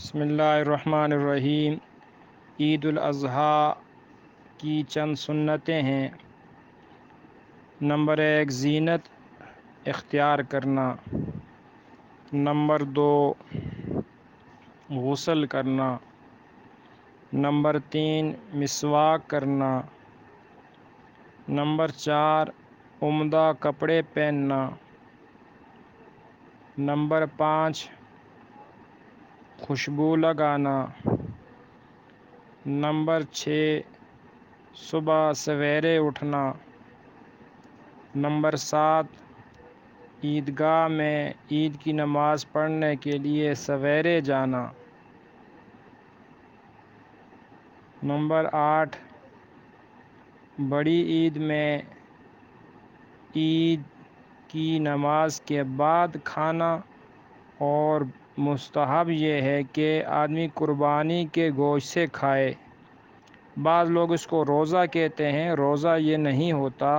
بسم اللہ الرحمن الرحیم۔ عید الاضحیٰ کی چند سنتیں ہیں۔ نمبر 1 زینت اختیار کرنا۔ نمبر 2 غسل کرنا۔ نمبر 3 مسواک کرنا۔ نمبر 4 عمدہ کپڑے پہننا۔ نمبر 5 خوشبو لگانا۔ نمبر 6 صبح سویرے اٹھنا۔ نمبر 7 عیدگاہ میں عید کی نماز پڑھنے کے لیے سویرے جانا۔ نمبر 8 بڑی عید میں عید کی نماز کے بعد کھانا، اور مستحب یہ ہے کہ آدمی قربانی کے گوشت سے کھائے۔ بعض لوگ اس کو روزہ کہتے ہیں، روزہ یہ نہیں ہوتا۔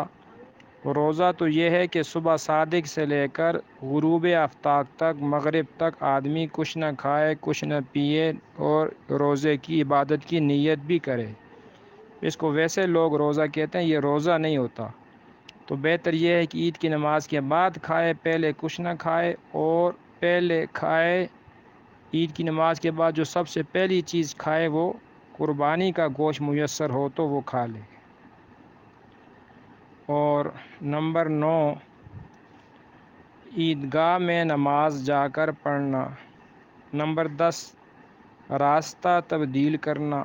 روزہ تو یہ ہے کہ صبح صادق سے لے کر غروب آفتاب تک، مغرب تک آدمی کچھ نہ کھائے، کچھ نہ پیے، اور روزے کی عبادت کی نیت بھی کرے۔ اس کو ویسے لوگ روزہ کہتے ہیں، یہ روزہ نہیں ہوتا۔ تو بہتر یہ ہے کہ عید کی نماز کے بعد کھائے، پہلے کچھ نہ کھائے، اور پہلے کھائے عید کی نماز کے بعد جو سب سے پہلی چیز کھائے وہ قربانی کا گوشت میسر ہو تو وہ کھا لے۔ اور نمبر 9 عیدگاہ میں نماز جا کر پڑھنا۔ نمبر 10 راستہ تبدیل کرنا،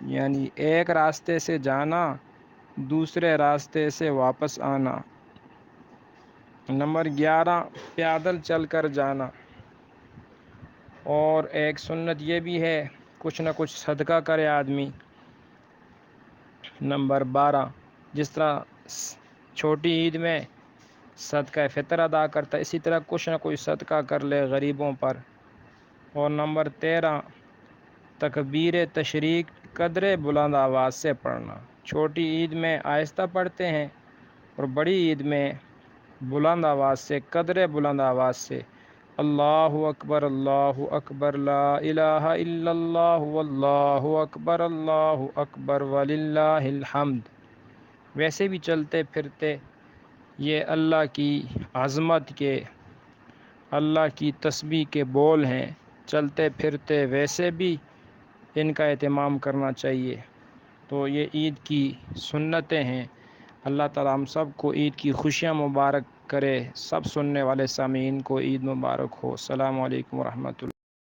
یعنی ایک راستے سے جانا، دوسرے راستے سے واپس آنا۔ نمبر 11 پیدل چل کر جانا۔ اور ایک سنت یہ بھی ہے کچھ نہ کچھ صدقہ کرے آدمی۔ نمبر 12 جس طرح چھوٹی عید میں صدقہ فطر ادا کرتا ہے، اسی طرح کچھ نہ کچھ صدقہ کر لے غریبوں پر۔ اور نمبر 13 تکبیر تشریق قدر بلند آواز سے پڑھنا۔ چھوٹی عید میں آہستہ پڑھتے ہیں، اور بڑی عید میں بلند آواز سے، قدر بلند آواز سے اللہ اکبر لا الہ الا اللہ واللہ اکبر وللہ الحمد۔ ویسے بھی چلتے پھرتے یہ اللہ کی عظمت کے، اللہ کی تسبیح کے بول ہیں۔ چلتے پھرتے ویسے بھی ان کا اہتمام کرنا چاہیے۔ تو یہ عید کی سنتیں ہیں۔ اللہ تعالیٰ ہم سب کو عید کی خوشیاں مبارک کرے۔ سب سننے والے سامعین کو عید مبارک ہو۔ السلام علیکم ورحمۃ اللہ۔